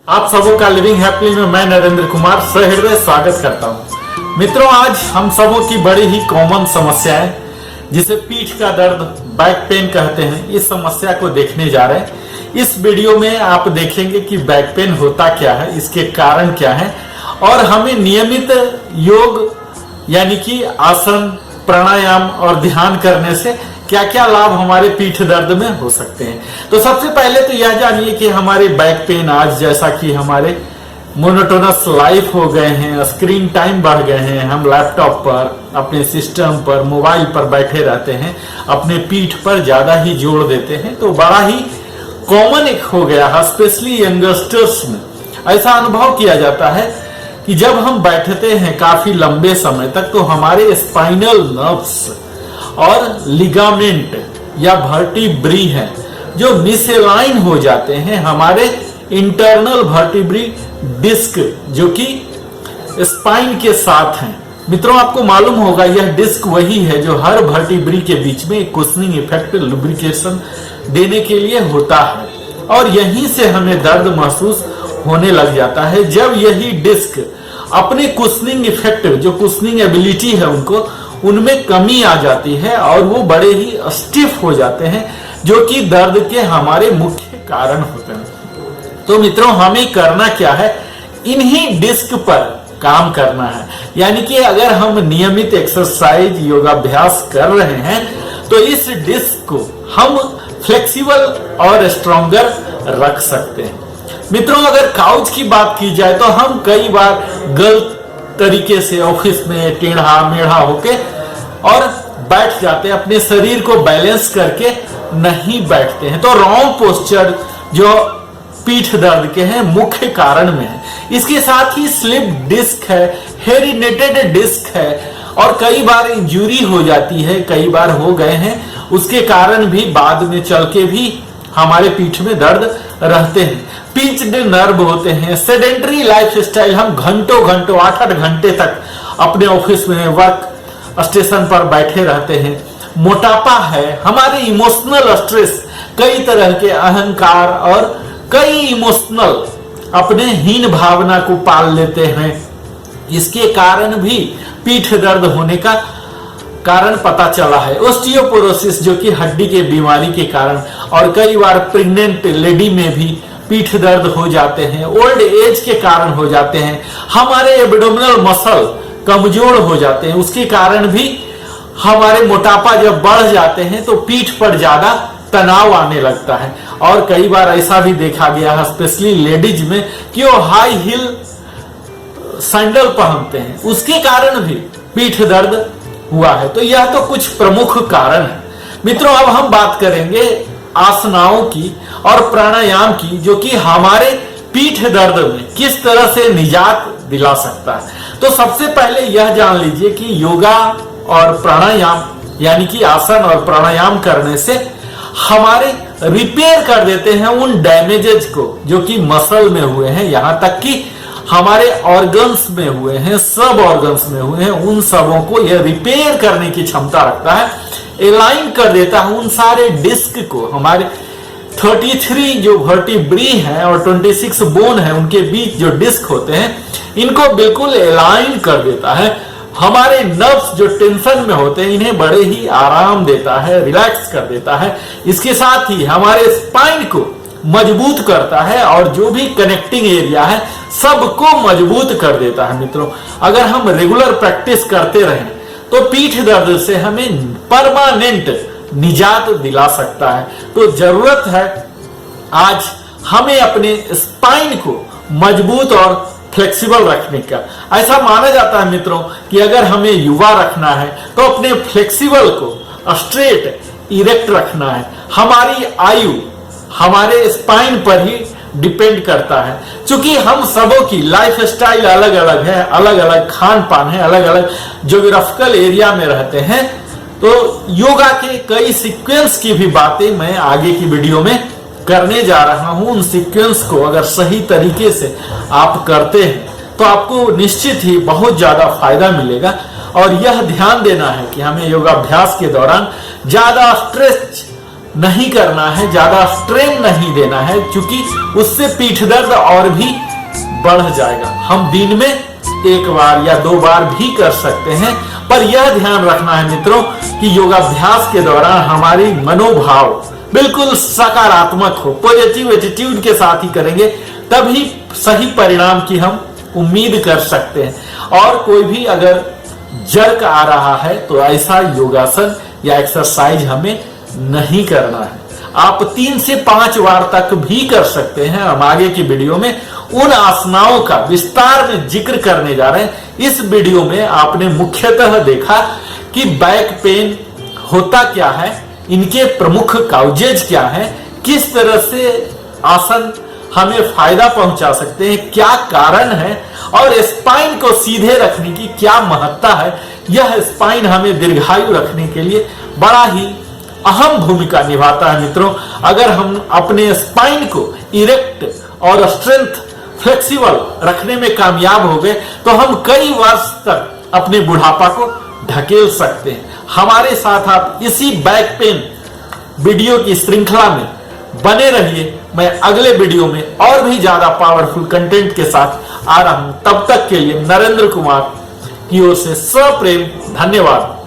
आप सबों का लिविंग हैप्पी में मैं नरेंद्र कुमार सहृदय स्वागत करता हूं। मित्रों, आज हम सबों की बड़ी ही कॉमन समस्या है जिसे पीठ का दर्द, बैक पेन कहते हैं। इस समस्या को देखने जा रहे हैं। इस वीडियो में आप देखेंगे कि बैक पेन होता क्या है, इसके कारण क्या है और हमें नियमित योग यानी कि आसन, प्राणायाम और ध्यान करने से क्या क्या लाभ हमारे पीठ दर्द में हो सकते हैं। तो सबसे पहले तो यह जानिए कि हमारे बैक पेन आज जैसा कि हमारे मोनोटोनस लाइफ हो गए हैं, स्क्रीन टाइम बढ़ गए हैं, हम लैपटॉप पर, अपने सिस्टम पर, मोबाइल पर बैठे रहते हैं, अपने पीठ पर ज्यादा ही जोर देते हैं, तो बड़ा ही कॉमन एक हो गया है, स्पेशली यंगस्टर्स में ऐसा अनुभव किया जाता है कि जब हम बैठते हैं काफी लंबे समय तक तो हमारे स्पाइनल नर्व्स और लिगामेंट या वर्टिब्री है जो मिसलाइन हो जाते हैं हमारे इंटरनल वर्टिब्री डिस्क जो कि स्पाइन के साथ हैं। मित्रों, आपको मालूम होगा यह डिस्क वही है जो हर वर्टिब्री के बीच में एक कुशनिंग इफेक्ट, लुब्रिकेशन देने के लिए होता है और यहीं से हमें दर्द महसूस होने लग जाता है जब यही डिस्क अपने कुशनिंग इफेक्ट, जो कुशनिंग एबिलिटी है उनमें कमी आ जाती है और वो बड़े ही स्टिफ हो जाते हैं जो कि दर्द के हमारे मुख्य कारण होते हैं। तो मित्रों, हमें करना क्या है, इन्हीं डिस्क पर काम करना है। यानी कि अगर हम नियमित एक्सरसाइज, योगाभ्यास कर रहे हैं तो इस डिस्क को हम फ्लेक्सिबल और स्ट्रॉन्गर रख सकते हैं। मित्रों, अगर काउच की बात की जाए तो हम कई बार गलत तरीके से ऑफिस में टेढ़ा मेढ़ा होके और बैठ जाते हैं, अपने शरीर को बैलेंस करके नहीं बैठते हैं। तो रॉन्ग पोस्चर जो पीठ दर्द के हैं मुख्य कारण में है। इसके साथ ही स्लिप डिस्क है, हेरिडिटेड डिस्क है और कई बार इंजरी हो जाती है, कई बार हो गए हैं, उसके कारण भी बाद में चल के भी हमारे पीठ में दर्द रहते हैं। पिंच्ड नर्व होते हैं, सेडेंटरी लाइफ स्टाइल, हम घंटों 8-8 घंटे तक अपने ऑफिस में, वर्क स्टेशन पर बैठे रहते हैं। मोटापा है, हमारे इमोशनल स्ट्रेस, कई तरह के अहंकार और कई इमोशनल अपने हीन भावना को पाल लेते हैं, इसके कारण भी पीठ दर्द होने का कारण पता चला है। ऑस्टियोपोरोसिस जो कि हड्डी के बीमारी के कारण, और कई बार प्रेग्नेंट लेडी में भी पीठ दर्द हो जाते हैं, ओल्ड एज के कारण हो जाते हैं, हमारे एब्डोमिनल मसल कमजोर हो जाते हैं, उसके कारण भी हमारे मोटापा जब बढ़ जाते हैं तो पीठ पर ज्यादा तनाव आने लगता है। और कई बार ऐसा भी देखा गया है स्पेशली लेडीज में कि वो हाई हील सैंडल पहनते हैं, उसके कारण भी पीठ दर्द हुआ है। तो यह तो कुछ प्रमुख कारण है। मित्रों, अब हम बात करेंगे आसनाओं की और प्राणायाम की जो कि हमारे पीठ दर्द में किस तरह से निजात दिला सकता है। तो सबसे पहले यह जान लीजिए कि योगा और प्राणायाम यानी कि आसन और प्राणायाम करने से हमारे रिपेयर कर देते हैं उन डैमेजेज को जो कि मसल में हुए हैं, यहां तक कि हमारे ऑर्गन्स में हुए हैं, सब ऑर्गन्स में हुए हैं, उन सबों को यह रिपेयर करने की क्षमता रखता है, एलाइन कर देता है उन सारे डिस्क को। हमारे 33 जो वर्टिब्री है और 26 बोन है, उनके बीच जो डिस्क होते हैं इनको बिल्कुल एलाइन कर देता है। हमारे नर्व्स जो टेंशन में होते हैं इन्हें बड़े ही आराम देता है, रिलैक्स कर देता है। इसके साथ ही हमारे स्पाइन को मजबूत करता है और जो भी कनेक्टिंग एरिया है सबको मजबूत कर देता है। मित्रों, अगर हम रेगुलर प्रैक्टिस करते रहें तो पीठ दर्द से हमें परमानेंट निजात दिला सकता है। तो जरूरत है आज हमें अपने स्पाइन को मजबूत और फ्लेक्सिबल रखने का। ऐसा माना जाता है मित्रों कि अगर हमें युवा रखना है तो अपने फ्लेक्सिबल को स्ट्रेट, इरेक्ट रखना है। हमारी आयु हमारे स्पाइन पर ही डिपेंड करता है। क्योंकि हम सबों की लाइफ स्टाइल अलग अलग है, अलग अलग खान पान है, अलग अलग ज्योग्राफिकल एरिया में रहते हैं। तो योगा के कई सीक्वेंस की भी बातें मैं आगे की वीडियो में करने जा रहा हूं। उन सीक्वेंस को अगर सही तरीके से आप करते हैं तो आपको निश्चित ही बहुत ज्यादा फायदा मिलेगा। और यह ध्यान देना है कि हमें योगाभ्यास के दौरान ज्यादा स्ट्रेच नहीं करना है, ज्यादा स्ट्रेन नहीं देना है, क्योंकि उससे पीठ दर्द और भी बढ़ जाएगा। हम दिन में 1 बार या 2 बार भी कर सकते हैं, पर यह ध्यान रखना है मित्रों कि योगाभ्यास के दौरान हमारी मनोभाव बिल्कुल सकारात्मक हो, पॉजिटिव एटीट्यूड के साथ ही करेंगे, तभी सही परिणाम की हम उम्मीद कर सकते हैं। और कोई भी अगर जर्क आ रहा है तो ऐसा योगासन या एक्सरसाइज हमें नहीं करना है। आप 3 से 5 बार तक भी कर सकते हैं। हम आगे की वीडियो में उन आसनाओं का विस्तार में जिक्र करने जा रहे हैं। इस वीडियो में आपने मुख्यतः देखा कि बैक पेन होता क्या है, इनके प्रमुख काउजेज क्या है, किस तरह से आसन हमें फायदा पहुंचा सकते हैं, क्या कारण है, और स्पाइन को सीधे रखने की क्या महत्ता है। यह स्पाइन हमें दीर्घायु रखने के लिए बड़ा ही अहम भूमिका निभाता है मित्रों। अगर हम अपने स्पाइन को इरेक्ट और स्ट्रेंथ फ्लेक्सिबल रखने में कामयाब हो गए तो हम कई वर्ष तक अपने बुढ़ापा को ढकेल सकते हैं। हमारे साथ आप इसी बैक पेन वीडियो की श्रृंखला में बने रहिए। मैं अगले वीडियो में और भी ज्यादा पावरफुल कंटेंट के साथ आ रहा हूं। तब तक के लिए नरेंद्र कुमार की ओर से सप्रेम धन्यवाद।